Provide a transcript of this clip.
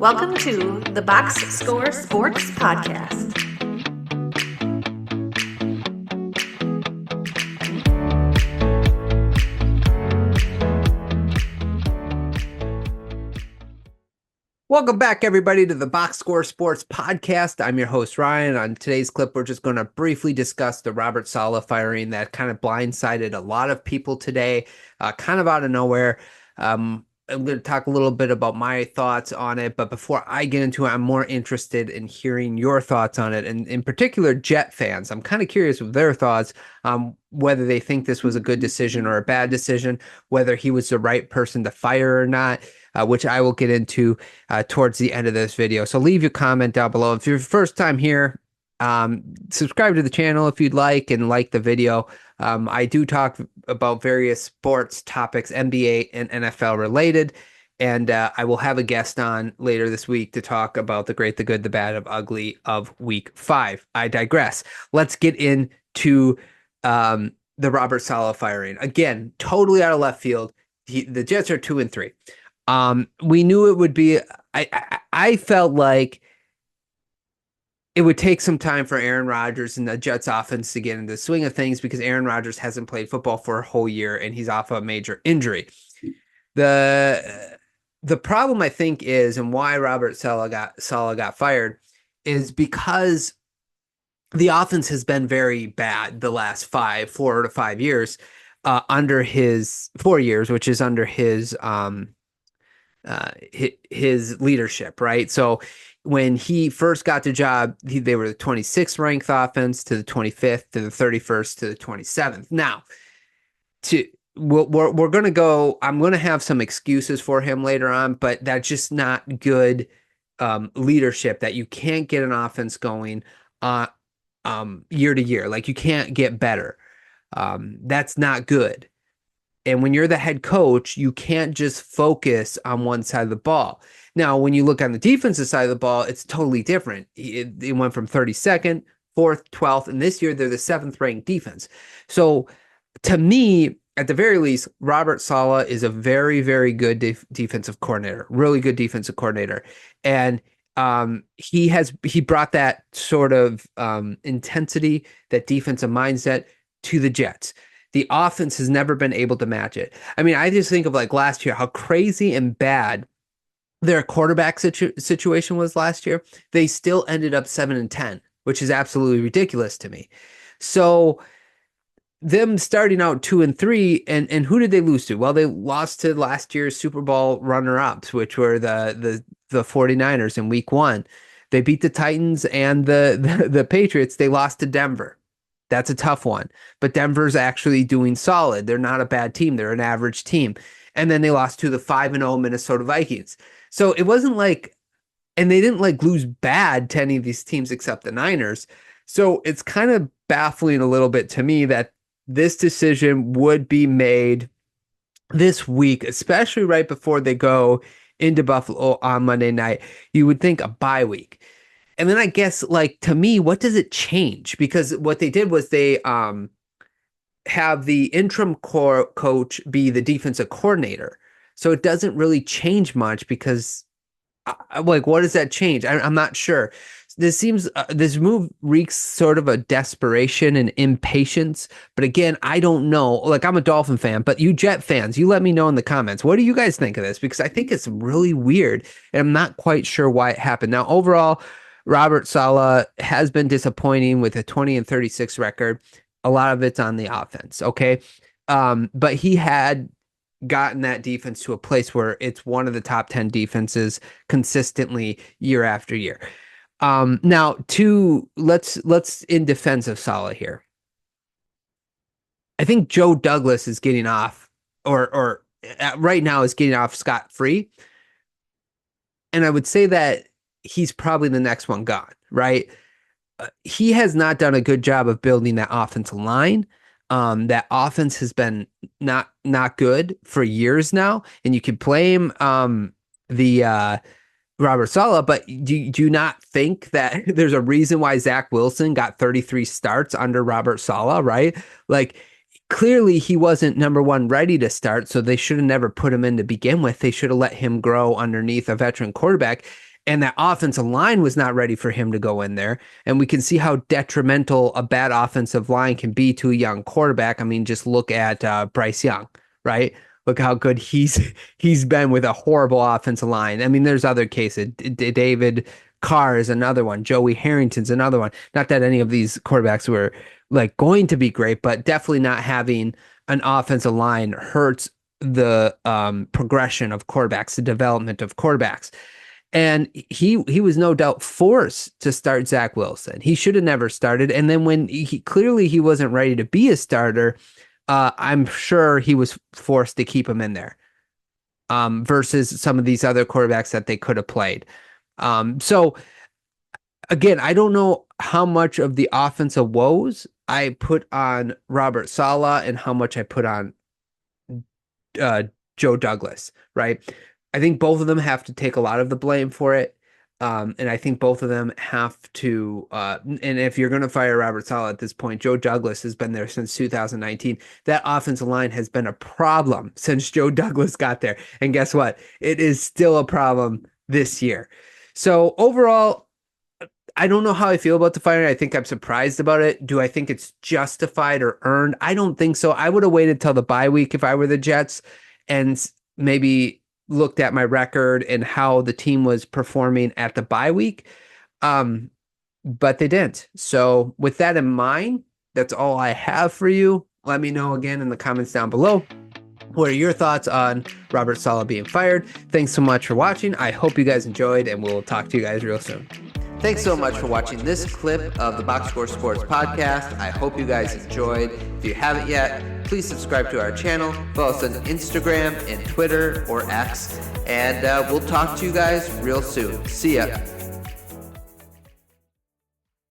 Welcome to the Box Score Sports Podcast. Welcome back, everybody, to the Box Score Sports Podcast. I'm your host, Ryan. On today's clip, we're just going to briefly discuss the Robert Saleh firing that kind of blindsided a lot of people today, kind of out of nowhere. I'm going to talk a little bit about my thoughts on it, but before I get into it, I'm more interested in hearing your thoughts on it, and in particular, Jet fans. I'm kind of curious of their thoughts on whether they think this was a good decision or a bad decision, whether he was the right person to fire or not. Which I will get into towards the end of this video. So leave your comment down below. If you're first time here, subscribe to the channel if you'd like and like the video. I do talk about various sports topics, NBA and NFL related, and I will have a guest on later this week to talk about the great, the good, the bad, of ugly of week 5. I digress. Let's get into the Robert Saleh firing. Again, totally out of left field. The Jets are 2-3. We knew it would be, I felt like it would take some time for Aaron Rodgers and the Jets offense to get into the swing of things because Aaron Rodgers hasn't played football for a whole year and he's off a major injury. The problem, I think, is, and why Robert Saleh got fired, is because the offense has been very bad the last 4 to 5 years, under his 4 years, which is under his leadership, right? So when he first got the job, they were the 26th ranked offense to the 25th to the 31st to the 27th. Now, we're going to go, I'm going to have some excuses for him later on, but that's just not good leadership, that you can't get an offense going year to year. Like, you can't get better. That's not good. And when you're the head coach, you can't just focus on one side of the ball. Now, when you look on the defensive side of the ball, it's totally different. It went from 32nd, 4th, 12th, and this year they're the 7th ranked defense. So to me, at the very least, Robert Saleh is a very, very good defensive coordinator, really good defensive coordinator. And he brought that sort of intensity, that defensive mindset to the Jets. The offense has never been able to match it. I mean, I just think of like last year, how crazy and bad their quarterback situation was last year. They still ended up 7-10, which is absolutely ridiculous to me. So them starting out 2-3, and who did they lose to? Well, they lost to last year's Super Bowl runner-ups, which were the 49ers in week 1. They beat the Titans and the Patriots. They lost to Denver. That's a tough one, but Denver's actually doing solid. They're not a bad team. They're an average team. And then they lost to the 5-0 Minnesota Vikings. So it wasn't like, and they didn't like lose bad to any of these teams except the Niners. So it's kind of baffling a little bit to me that this decision would be made this week, especially right before they go into Buffalo on Monday night. You would think a bye week. And then I guess, like, to me, what does it change? Because what they did was they have the interim coach be the defensive coordinator. So it doesn't really change much because, like, what does that change? I'm not sure. This move reeks sort of a desperation and impatience. But again, I don't know. Like, I'm a Dolphin fan, but you Jet fans, you let me know in the comments. What do you guys think of this? Because I think it's really weird, and I'm not quite sure why it happened. Now, overall, Robert Saleh has been disappointing with a 20-36 record. A lot of it's on the offense, okay? But he had gotten that defense to a place where it's one of the top 10 defenses consistently year after year. Now, let's in defense of Saleh here. I think Joe Douglas is getting off, or right now is getting off scot-free. And I would say that he's probably the next one gone, right? He has not done a good job of building that offensive line. That offense has been not good for years now, and you can blame the Robert Saleh, but do you not think that there's a reason why Zach Wilson got 33 starts under Robert Saleh, right? Like, clearly he wasn't number one ready to start, so they should have never put him in to begin with. They should have let him grow underneath a veteran quarterback. And that offensive line was not ready for him to go in there. And we can see how detrimental a bad offensive line can be to a young quarterback. I mean, just look at Bryce Young, right? Look how good he's been with a horrible offensive line. I mean, there's other cases. David Carr is another one. Joey Harrington's another one. Not that any of these quarterbacks were like going to be great, but definitely not having an offensive line hurts the progression of quarterbacks, the development of quarterbacks. And he was no doubt forced to start Zach Wilson. He should have never started. And then when he wasn't ready to be a starter, I'm sure he was forced to keep him in there versus some of these other quarterbacks that they could have played. So again, I don't know how much of the offensive woes I put on Robert Saleh and how much I put on Joe Douglas, right? I think both of them have to take a lot of the blame for it. And I think both of them have to, and if you're going to fire Robert Saleh at this point, Joe Douglas has been there since 2019. That offensive line has been a problem since Joe Douglas got there. And guess what? It is still a problem this year. So overall, I don't know how I feel about the firing. I think I'm surprised about it. Do I think it's justified or earned? I don't think so. I would have waited till the bye week if I were the Jets and maybe looked at my record and how the team was performing at the bye week. But they didn't. So with that in mind, that's all I have for you. Let me know again in the comments down below. What are your thoughts on Robert Saleh being fired? Thanks so much for watching. I hope you guys enjoyed, and we'll talk to you guys real soon. Thanks so much for watching this clip of the Box Score Sports Podcast. I hope you guys enjoyed. If you haven't yet, please subscribe to our channel. Follow us on Instagram and Twitter or X. And we'll talk to you guys real soon. See ya.